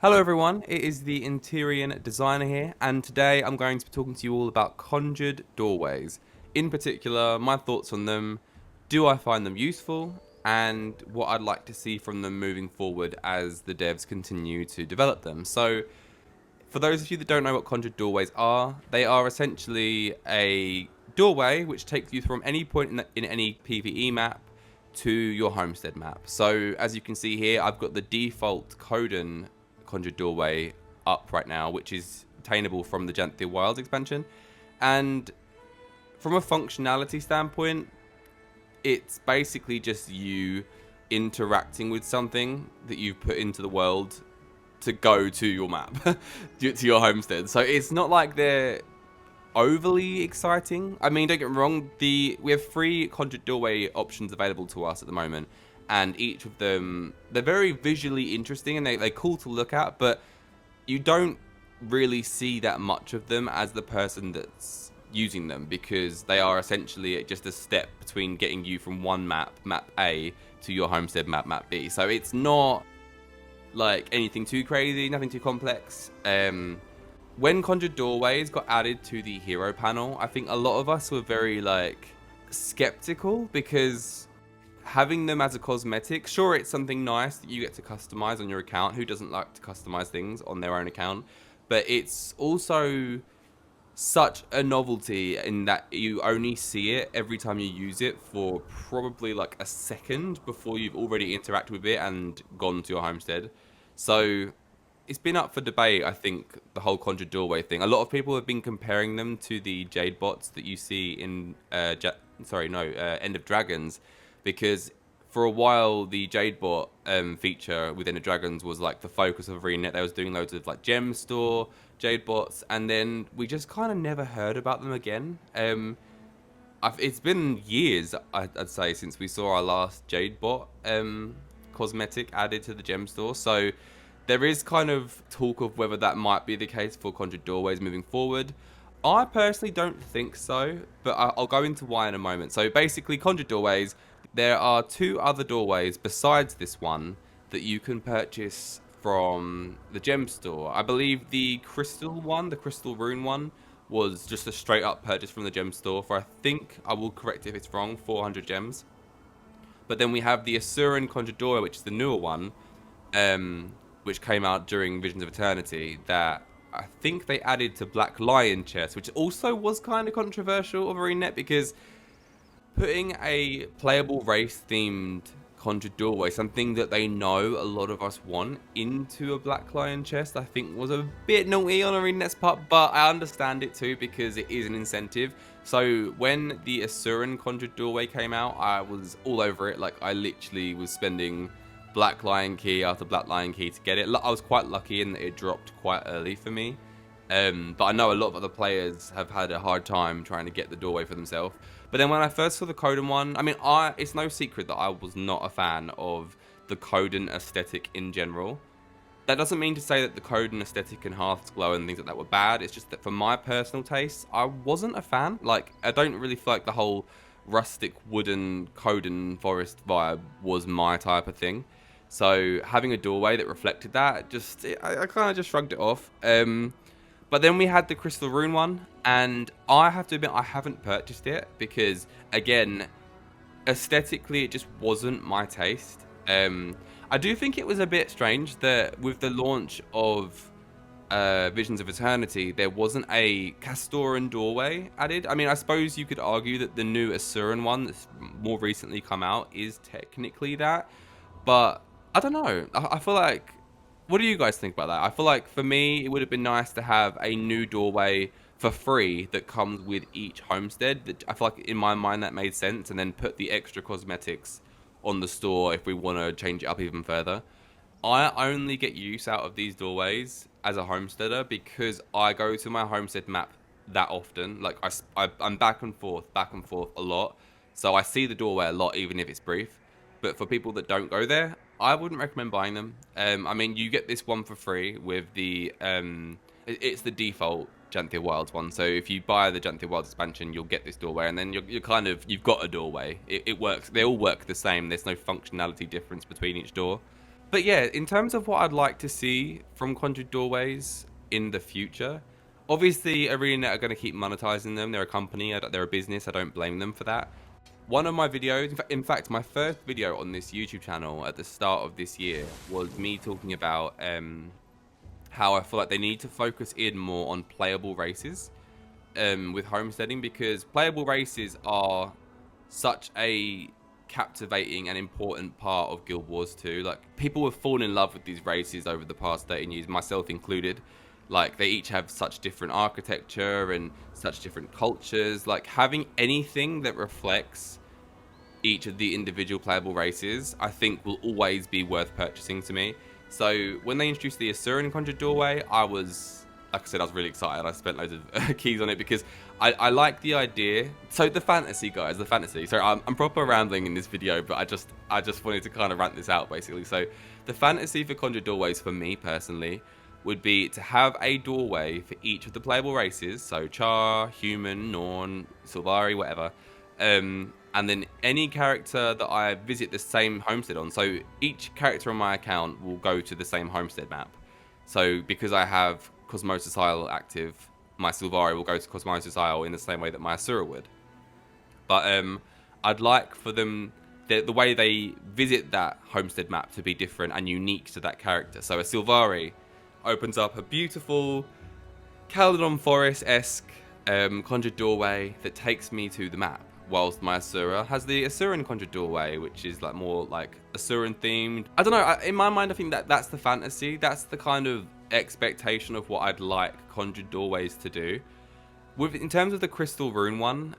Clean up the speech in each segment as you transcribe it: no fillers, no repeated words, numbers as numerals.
Hello everyone, it is the Interior Designer here, and today I'm going to be talking to you all about Conjured Doorways. In particular, my thoughts on them, do I find them useful, and what I'd like to see from them moving forward as the devs continue to develop them. So, for those of you that don't know what Conjured Doorways are, they are essentially a doorway which takes you from any point in any PvE map to your Homestead map. So, as you can see here, I've got the default Coden Conjured Doorway up right now, which is attainable from the Janthia Wilds expansion. And from a functionality standpoint, it's basically just you interacting with something that you've put into the world to go to your map, to your homestead. So it's not like they're overly exciting. I mean, don't get me wrong, we have 3 Conjured Doorway options available to us at the moment, and each of them, they're very visually interesting and they're cool to look at, but you don't really see that much of them as the person that's using them, because they are essentially just a step between getting you from one map A, to your homestead map B. So it's not like anything too crazy, nothing too complex. When Conjured Doorways got added to the hero panel, I think a lot of us were very skeptical, because having them as a cosmetic, sure, it's something nice that you get to customize on your account. Who doesn't like to customize things on their own account? But it's also such a novelty in that you only see it every time you use it for probably like a second before you've already interacted with it and gone to your homestead. So it's been up for debate, I think, the whole Conjured Doorway thing. A lot of people have been comparing them to the Jade Bots that you see in End of Dragons, because for a while the Jade Bot feature within the Dragons was like the focus of ArenaNet. They was doing loads of like gem store Jade Bots, and then we just kind of never heard about them again. It's been years, I'd say, since we saw our last Jade Bot cosmetic added to the gem store. So there is kind of talk of whether that might be the case for Conjured Doorways moving forward. I personally don't think so, but I'll go into why in a moment. So basically, Conjured Doorways, there are 2 other doorways besides this one that you can purchase from the gem store. I believe the crystal one, the crystal rune one, was just a straight up purchase from the gem store for, I think, I will correct if it's wrong, 400 gems. But then we have the Asuran Conjured Doorway, which is the newer one, which came out during Visions of Eternity, that I think they added to Black Lion Chest, which also was kind of controversial of ArenaNet, because putting a playable race-themed Conjured Doorway, something that they know a lot of us want, into a Black Lion Chest, I think was a bit naughty on ArenaNet's part, but I understand it too, because it is an incentive. So when the Asuran Conjured Doorway came out, I was all over it. Like, I literally was spending Black Lion Key after Black Lion Key to get it. I was quite lucky in that it dropped quite early for me. But I know a lot of other players have had a hard time trying to get the doorway for themselves. But then when I first saw the Coden one, I mean, it's no secret that I was not a fan of the Coden aesthetic in general. That doesn't mean to say that the Coden aesthetic and Hearthglow and things like that were bad. It's just that for my personal taste, I wasn't a fan. Like, I don't really feel like the whole rustic wooden Coden forest vibe was my type of thing. So having a doorway that reflected that, I kind of just shrugged it off. But then we had the Crystal Rune one, and I have to admit, I haven't purchased it because, again, aesthetically, it just wasn't my taste. I do think it was a bit strange that with the launch of Visions of Eternity, there wasn't a Castoran doorway added. I mean, I suppose you could argue that the new Asuran one that's more recently come out is technically that, but I don't know. I feel like, what do you guys think about that? I feel like for me, it would have been nice to have a new doorway for free that comes with each homestead. That I feel like in my mind that made sense, and then put the extra cosmetics on the store if we want to change it up even further. I only get use out of these doorways as a homesteader because I go to my homestead map that often. Like I'm back and forth a lot. So I see the doorway a lot, even if it's brief. But for people that don't go there, I wouldn't recommend buying them. I mean, you get this one for free with the it's the default Janthia Wilds one. So if you buy the Janthia Wilds expansion, you'll get this doorway, and then you're kind of, you've got a doorway. It works. They all work the same. There's no functionality difference between each door. But yeah, in terms of what I'd like to see from Conjured Doorways in the future, obviously Arena are going to keep monetizing them. They're a company, they're a business. I don't blame them for that. One of my videos, in fact, my first video on this YouTube channel at the start of this year was me talking about how I feel like they need to focus in more on playable races with homesteading, because playable races are such a captivating and important part of Guild Wars 2. Like, people have fallen in love with these races over the past 13 years, myself included. Like, they each have such different architecture and such different cultures. Like, having anything that reflects each of the individual playable races, I think will always be worth purchasing to me. So when they introduced the Asuran Conjured Doorway, I was, like I said, I was really excited. I spent loads of keys on it because I like the idea. So the fantasy, guys, the fantasy. So I'm proper rambling in this video, but I just wanted to kind of rant this out, basically. So the fantasy for Conjured Doorways, for me personally, would be to have a doorway for each of the playable races. So Char, Human, Norn, Sylvari, whatever. And then any character that I visit the same homestead on. So each character on my account will go to the same homestead map. So because I have Cosmosis Isle active, my Sylvari will go to Cosmosis Isle in the same way that my Asura would. But I'd like for them, the way they visit that homestead map to be different and unique to that character. So a Sylvari opens up a beautiful Caledon Forest-esque Conjured Doorway that takes me to the map, whilst my Asura has the Asuran Conjured Doorway, which is like more like Asuran themed. I don't know, in my mind I think that that's the fantasy, that's the kind of expectation of what I'd like Conjured Doorways to do. In terms of the Crystal Rune one,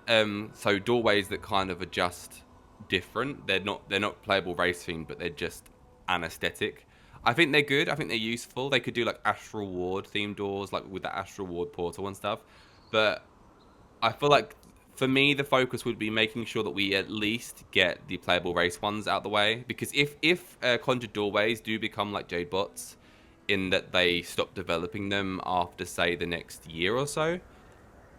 so doorways that kind of are just different. They're not playable race themed, but they're just anesthetic. I think they're good. I think they're useful. They could do like Astral Ward themed doors, like with the Astral Ward portal and stuff. But I feel like for me, the focus would be making sure that we at least get the playable race ones out the way. Because if Conjured Doorways do become like Jade Bots, in that they stop developing them after, say, the next year or so,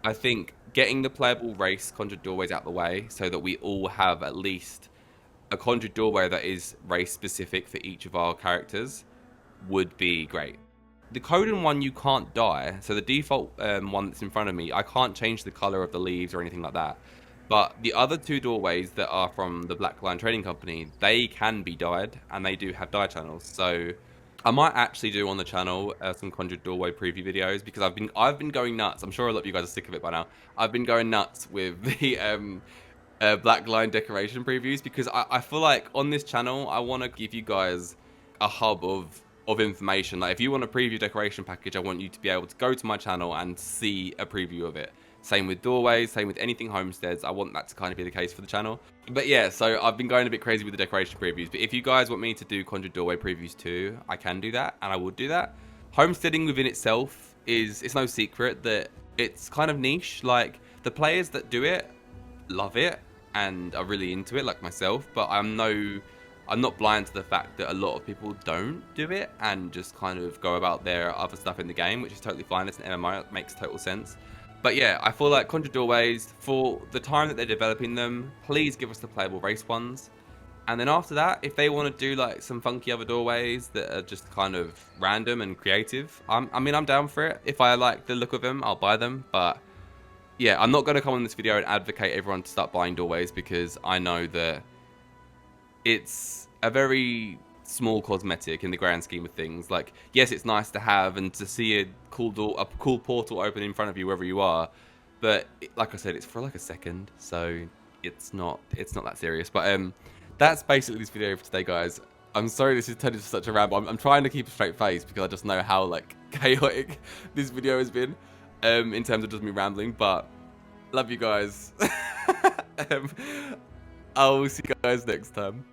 I think getting the playable race Conjured Doorways out the way so that we all have at least a Conjured Doorway that is race specific for each of our characters would be great. The Coden one, you can't die, so the default one that's in front of me, I can't change the color of the leaves or anything like that. But the other two doorways that are from the Black Lion Trading Company, they can be dyed, and they do have dye channels. So I might actually do on the channel some Conjured Doorway preview videos, because I've been going nuts. I'm sure a lot of you guys are sick of it by now. I've been going nuts with the Black Lion decoration previews, because I feel like on this channel I want to give you guys a hub of information. Like, if you want a preview decoration package, I want you to be able to go to my channel and see a preview of it. Same with doorways, same with anything homesteads. I want that to kind of be the case for the channel. But yeah, so I've been going a bit crazy with the decoration previews, but if you guys want me to do Conjured Doorway previews too, I can do that, and I would do that. Homesteading within itself it's no secret that it's kind of niche. Like, the players that do it love it and are really into it, like myself, but I'm not blind to the fact that a lot of people don't do it and just kind of go about their other stuff in the game, which is totally fine. It's an MMO, it makes total sense. But yeah, I feel like Conjured Doorways, for the time that they're developing them, please give us the playable race ones. And then after that, if they want to do like some funky other doorways that are just kind of random and creative, I'm down for it. If I like the look of them, I'll buy them. But yeah, I'm not going to come on this video and advocate everyone to start buying doorways, because I know that it's a very small cosmetic in the grand scheme of things. Like, yes, it's nice to have and to see a cool portal open in front of you wherever you are, but like I said, it's for like a second, so it's not that serious. But that's basically this video for today, guys. I'm sorry this has turned into such a ramble. I'm trying to keep a straight face because I just know how like chaotic this video has been in terms of just me rambling. But love you guys. I'll see you guys next time.